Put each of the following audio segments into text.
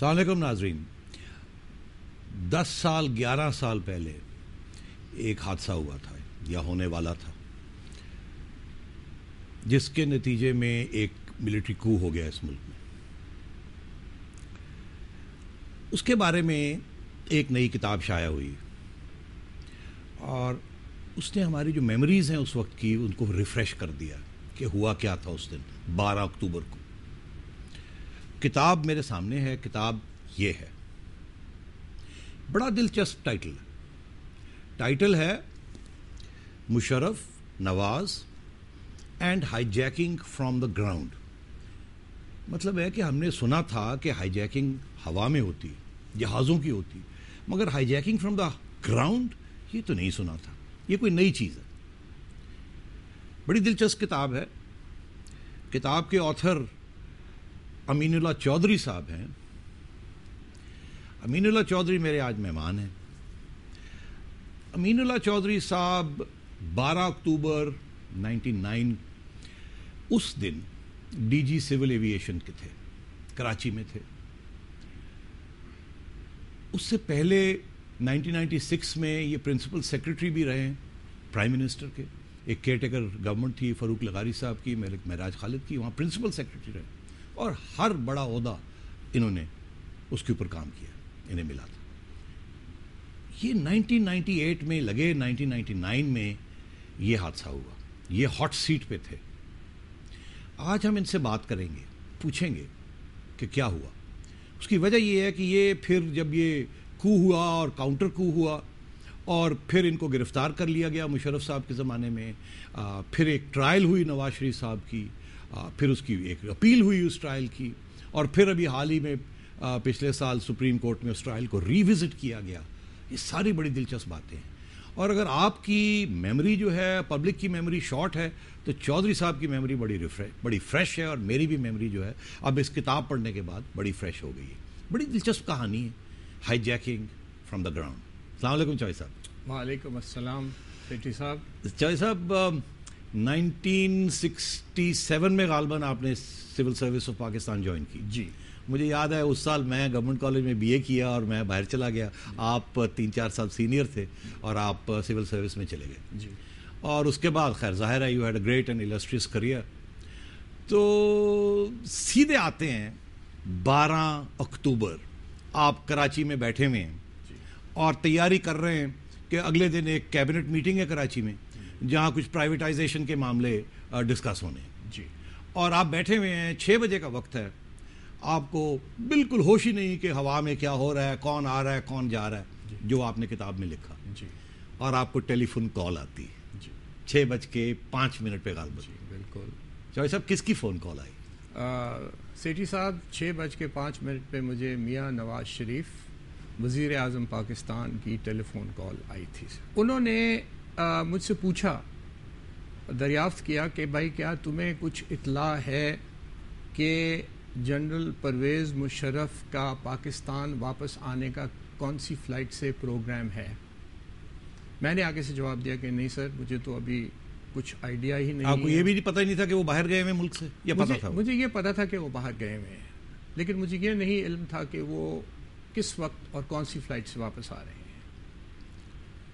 السلام علیکم ناظرین. 10 سال 11 سال پہلے ایک حادثہ ہوا تھا یا ہونے والا تھا جس کے نتیجے میں ایک ملٹری کو ہو گیا اس ملک میں. اس کے بارے میں ایک نئی کتاب شائع ہوئی اور اس نے ہماری جو میموریز ہیں اس وقت کی ان کو ریفریش کر دیا کہ ہوا کیا تھا اس دن 12 اکتوبر کو. کتاب میرے سامنے ہے. کتاب یہ ہے, بڑا دلچسپ ٹائٹل ہے Musharraf Nawaz and hijacking from the ground. مطلب ہے کہ ہم نے سنا تھا کہ ہائی جیکنگ ہوا میں ہوتی, جہازوں کی ہوتی, مگر high jacking from the ground یہ تو نہیں سنا تھا. یہ کوئی نئی چیز ہے. بڑی دلچسپ کتاب ہے. کتاب کے آتھر امین اللہ چودھری صاحب ہیں. امین اللہ چودھری میرے آج مہمان ہیں. امین اللہ چودھری صاحب 12 اکتوبر 99 اس دن ڈی جی سول ایویشن کے تھے, کراچی میں تھے. اس سے پہلے 1996 میں یہ پرنسپل سیکرٹری بھی رہے ہیں پرائم منسٹر کے. ایک کیئر ٹیکر گورنمنٹ تھی فاروق لغاری صاحب کی, ملک معراج خالد کی, وہاں پرنسپل سیکرٹری رہے اور ہر بڑا عہدہ انہوں نے اس کے اوپر کام کیا, انہیں ملا تھا. یہ 1998 میں لگے 1999 میں یہ حادثہ ہوا. یہ ہاٹ سیٹ پہ تھے. آج ہم ان سے بات کریں گے, پوچھیں گے کہ کیا ہوا. اس کی وجہ یہ ہے کہ یہ پھر جب یہ کو ہوا اور کاؤنٹر کو ہوا اور پھر ان کو گرفتار کر لیا گیا مشرف صاحب کے زمانے میں, پھر ایک ٹرائل ہوئی نواز شریف صاحب کی, پھر اس کی ایک اپیل ہوئی اس ٹرائل کی, اور پھر ابھی حال ہی میں پچھلے سال سپریم کورٹ میں اس ٹرائل کو ریوزٹ کیا گیا. یہ ساری بڑی دلچسپ باتیں ہیں. اور اگر آپ کی میموری جو ہے, پبلک کی میموری شارٹ ہے, تو چودھری صاحب کی میموری بڑی فریش ہے, اور میری بھی میموری جو ہے اب اس کتاب پڑھنے کے بعد بڑی فریش ہو گئی ہے. بڑی دلچسپ کہانی ہے, high jacking from the ground. السلام علیکم چودھری صاحب. وعلیکم السلام سیٹھی صاحب. چودھری صاحب 1967 میں غالباً آپ نے civil service of Pakistan join کی. جی مجھے یاد ہے اس سال میں گورنمنٹ کالج میں بی اے کیا اور میں باہر چلا گیا. آپ 3-4 سال سینئر تھے اور آپ سول سروس میں چلے گئے. جی اور اس کے بعد خیر ظاہر ہے you had a great and illustrious career. تو سیدھے آتے ہیں 12 اکتوبر, آپ کراچی میں بیٹھے ہوئے ہیں اور تیاری کر رہے ہیں کہ اگلے دن ایک کیبنٹ میٹنگ ہے کراچی میں جہاں کچھ پرائیویٹائزیشن کے معاملے ڈسکس ہونے ہیں. جی اور آپ بیٹھے ہوئے ہیں, 6 بجے کا وقت ہے, آپ کو بالکل ہوش ہی نہیں کہ ہوا میں کیا ہو رہا ہے, کون آ رہا ہے, کون جا رہا ہے, جو آپ نے کتاب میں لکھا. جی اور آپ کو ٹیلی فون کال آتی ہے 6:05 پہ غالباً. جی بالکل. چودھری صاحب کس کی فون کال آئی؟ سیٹھی صاحب 6:05 پہ مجھے میاں نواز شریف وزیر اعظم پاکستان کی ٹیلی فون کال آئی تھی. انہوں نے مجھ سے پوچھا, دریافت کیا کہ بھائی کیا تمہیں کچھ اطلاع ہے کہ جنرل پرویز مشرف کا پاکستان واپس آنے کا کون سی فلائٹ سے پروگرام ہے. میں نے آگے سے جواب دیا کہ نہیں سر, مجھے تو ابھی کچھ آئیڈیا ہی نہیں. آپ کو یہ بھی پتہ ہی نہیں تھا کہ وہ باہر گئے ہوئے ملک سے؟ یا پتہ تھا؟ مجھے یہ پتا تھا کہ وہ باہر گئے ہوئے ہیں, لیکن مجھے یہ نہیں علم تھا کہ وہ کس وقت اور کون سی فلائٹ سے واپس آ رہے ہیں.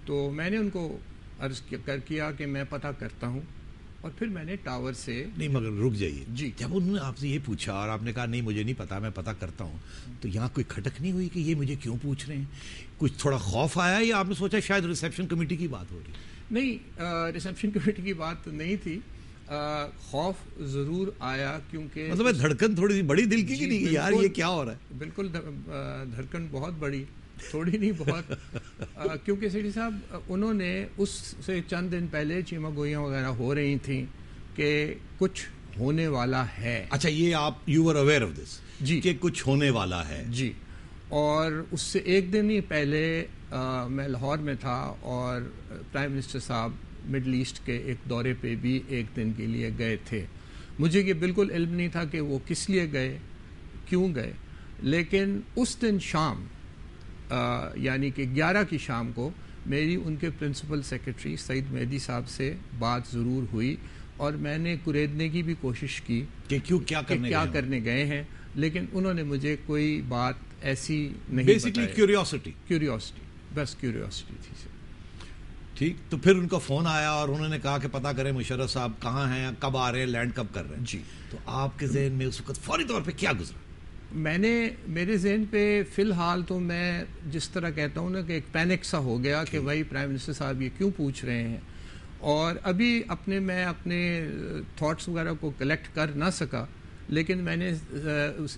تو میں نے ان کو عرض کیا کہ میں پتہ کرتا ہوں, اور پھر میں نے ٹاور سے. نہیں مگر رک جائیے. جی جب انہوں نے آپ سے یہ پوچھا اور آپ نے کہا نہیں مجھے نہیں پتا, میں پتہ کرتا ہوں, تو یہاں کوئی کھٹک نہیں ہوئی کہ یہ مجھے کیوں پوچھ رہے ہیں؟ کچھ تھوڑا خوف آیا یا آپ نے سوچا شاید ریسیپشن کمیٹی کی بات ہو رہی؟ نہیں, ریسیپشن کمیٹی کی بات نہیں تھی. خوف ضرور آیا کیونکہ مطلب دھڑکن تھوڑی سی بڑی دل کی کہ نہیں یار یہ کیا ہو رہا ہے. بالکل دھڑکن بہت بڑی, تھوڑی نہیں بہت. کیونکہ سیٹھی صاحب انہوں نے اس سے چند دن پہلے چیمہ گوئیاں وغیرہ ہو رہی تھیں کہ کچھ ہونے والا ہے. اچھا, یہ آپ you are aware of this? جی کہ کچھ ہونے والا ہے. جی. اور اس سے ایک دن ہی پہلے میں لاہور میں تھا اور پرائم منسٹر صاحب مڈل ایسٹ کے ایک دورے پہ بھی ایک دن کے لیے گئے تھے. مجھے یہ بالکل علم نہیں تھا کہ وہ کس لیے گئے, کیوں گئے, لیکن اس دن شام یعنی کہ 11 کی شام کو میری ان کے پرنسپل سیکرٹری سعید مہدی صاحب سے بات ضرور ہوئی, اور میں نے قریدنے کی بھی کوشش کی کہ کیا کرنے گئے ہیں, لیکن انہوں نے مجھے کوئی بات ایسی نہیں بیسکلی کیوریوسٹی بس کیوریوسٹی تھی سر. ٹھیک. تو پھر ان کا فون آیا اور انہوں نے کہا کہ پتہ کریں مشرف صاحب کہاں ہیں, کب آ رہے ہیں, لینڈ کب کر رہے ہیں. جی. تو آپ کے ذہن میں اس وقت فوری طور پہ کیا گزرا؟ میرے ذہن پہ فی الحال تو میں جس طرح کہتا ہوں نا کہ ایک پینک سا ہو گیا کہ بھائی پرائم منسٹر صاحب یہ کیوں پوچھ رہے ہیں, اور ابھی میں اپنے تھاٹس وغیرہ کو کلیکٹ کر نہ سکا, لیکن میں نے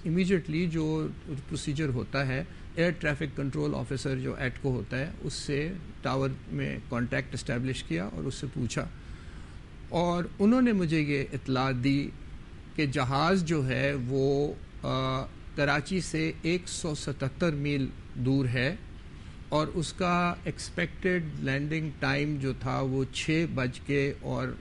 امیجیٹلی جو پروسیجر ہوتا ہے ایئر ٹریفک کنٹرول آفیسر جو ایٹکو ہوتا ہے اس سے ٹاور میں کانٹیکٹ اسٹیبلش کیا اور اس سے پوچھا, اور انہوں نے مجھے یہ اطلاع دی کہ جہاز جو ہے وہ کراچی سے 177 میل دور ہے اور اس کا ایکسپیکٹڈ لینڈنگ ٹائم جو تھا وہ 6:50.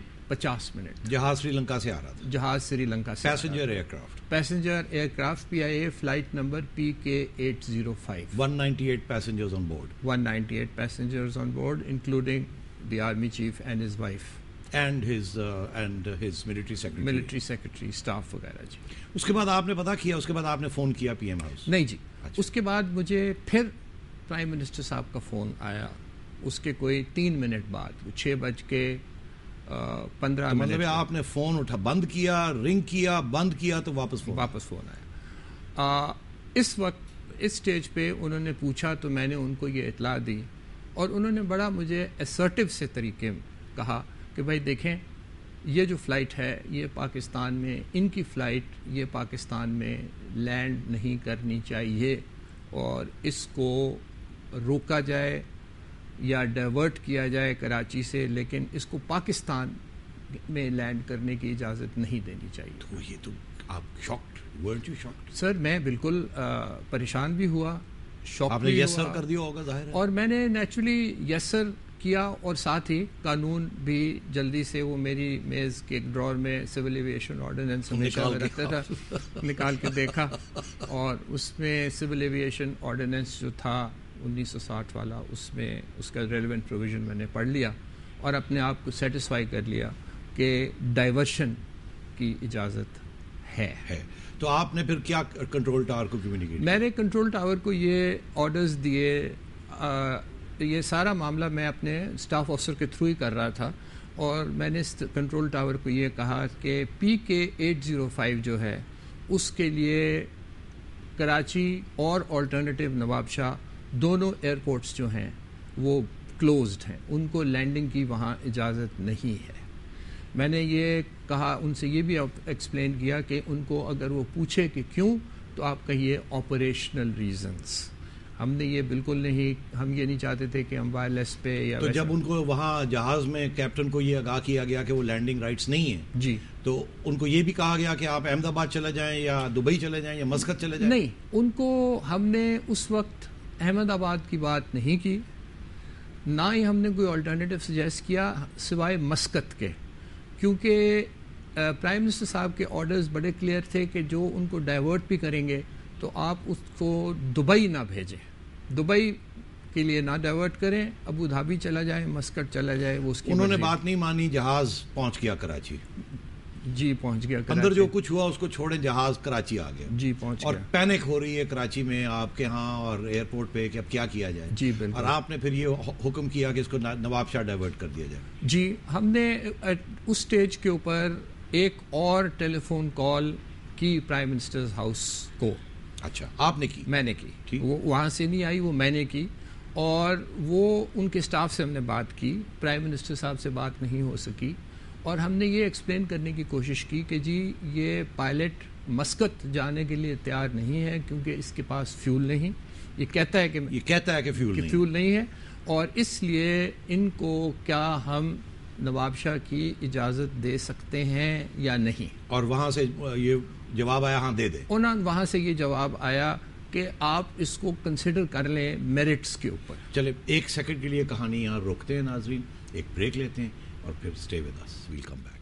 جہاز سری لنکا سے آ رہا تھا. جہاز سری لنکا سے passenger aircraft PIA flight number PK805. 198 passengers on board. 198 passengers on board, including the army chief and his wife. And his military secretary. Military secretary, staff وغیرہ. جی. اس کے بعد آپ نے پتا کیا, اس کے بعد آپ نے فون کیا PM ہاؤس؟ نہیں جی. اس کے بعد مجھے پھر پرائم منسٹر صاحب کا فون آیا, اس کے کوئی 3 منٹ بعد, 6:15. مطلب آپ نے فون اٹھا, بند کیا, رنگ کیا, بند کیا, تو واپس فون آیا. اس وقت اس سٹیج پہ انہوں نے پوچھا تو میں نے ان کو یہ اطلاع دی, اور انہوں نے بڑا مجھے اسرٹیو سے طریقے میں کہا کہ بھائی دیکھیں یہ جو فلائٹ ہے یہ پاکستان میں, ان کی فلائٹ یہ پاکستان میں لینڈ نہیں کرنی چاہیے, اور اس کو روکا جائے یا ڈائیورٹ کیا جائے کراچی سے, لیکن اس کو پاکستان میں لینڈ کرنے کی اجازت نہیں دینی چاہیے. تو یہ تو آپ شاکڈ, weren't you shocked؟ سر میں بالکل پریشان بھی ہوا, شاک آپ نے یس سر کر دیا ہوگا ظاہر ہے. اور میں نے نیچرلی یس سر کیا, اور ساتھ ہی قانون بھی جلدی سے وہ میری میز کے ڈرور میں سول ایویشن آرڈیننس ہمیشہ میں رکھتا تھا, نکال کے دیکھا, اور اس میں سول ایویشن آرڈیننس جو تھا 1960 والا, اس میں اس کا ریلیونٹ پروویژن میں نے پڑھ لیا اور اپنے آپ کو سیٹسفائی کر لیا کہ ڈائیورشن کی اجازت ہے. تو آپ نے پھر کیا کنٹرول ٹاور کو کمیونیکیٹ؟ میں نے کنٹرول ٹاور کو یہ آرڈرز دیے, یہ سارا معاملہ میں اپنے اسٹاف آفیسر کے تھرو ہی کر رہا تھا, اور میں نے کنٹرول ٹاور کو یہ کہا کہ PK805 جو ہے اس کے لیے کراچی اور آلٹرنیٹیو نواب شاہ دونوں ایئرپورٹس جو ہیں وہ کلوزڈ ہیں, ان کو لینڈنگ کی وہاں اجازت نہیں ہے. میں نے یہ کہا, ان سے یہ بھی ایکسپلین کیا کہ ان کو اگر وہ پوچھے کہ کیوں, تو آپ کہیے آپریشنل ریزنس. ہم نے یہ بالکل نہیں, ہم یہ نہیں چاہتے تھے کہ ہم وائرلیس پہ یا. تو جب ان کو وہاں جہاز میں کیپٹن کو یہ آگاہ کیا گیا کہ وہ لینڈنگ رائٹس نہیں ہیں جی, تو ان کو یہ بھی کہا گیا کہ آپ احمد آباد چلے جائیں یا دبئی چلے جائیں یا مسقط چلے جائیں؟ نہیں, ان کو ہم نے اس وقت احمد آباد کی بات نہیں کی, نہ ہی ہم نے کوئی آلٹرنیٹیو سجیسٹ کیا سوائے مسقط کے, کیونکہ پرائم منسٹر صاحب کے آرڈرز بڑے کلیئر تھے کہ جو ان کو ڈائیورٹ بھی کریں گے تو آپ اس کو دبئی نہ بھیجیں, دبئی کے لیے نہ ڈائیورٹ کریں, ابو دھابی چلا جائے, مسقط چلا جائے, وہ اس کی. انہوں نے بات نہیں مانی, جہاز پہنچ گیا کراچی. جی پہنچ گیا کراچی. اندر جو کچھ ہوا اس کو چھوڑیں, جہاز کراچی آ گیا. جی پہنچ گیا. اور پینک ہو رہی ہے کراچی میں آپ کے ہاں اور ایئرپورٹ پہ کہ اب کیا کیا جائے. جی بالکل. اور آپ نے پھر یہ حکم کیا کہ اس کو نواب شاہ ڈائیورٹ کر دیا جائے. جی, ہم نے اس سٹیج کے اوپر ایک اور ٹیلی فون کال کی پرائم منسٹر ہاؤس کو. اچھا, آپ نے کی؟ میں نے کی. وہ وہاں سے نہیں آئی, وہ میں نے کی, اور وہ ان کے سٹاف سے ہم نے بات کی, پرائم منسٹر صاحب سے بات نہیں ہو سکی, اور ہم نے یہ ایکسپلین کرنے کی کوشش کی کہ جی یہ پائلٹ مسقط جانے کے لیے تیار نہیں ہے کیونکہ اس کے پاس فیول نہیں, یہ کہتا ہے کہ فیول نہیں ہے, اور اس لیے ان کو کیا ہم نواب شاہ کی اجازت دے سکتے ہیں یا نہیں. اور وہاں سے یہ جواب آیا ہاں دے دیں. وہاں سے یہ جواب آیا کہ آپ اس کو کنسیڈر کر لیں میرٹس کے اوپر. چلے 1 سیکنڈ کے لیے کہانی یہاں روکتے ہیں ناظرین, ایک بریک لیتے ہیں اور پھر stay with us, we'll come back.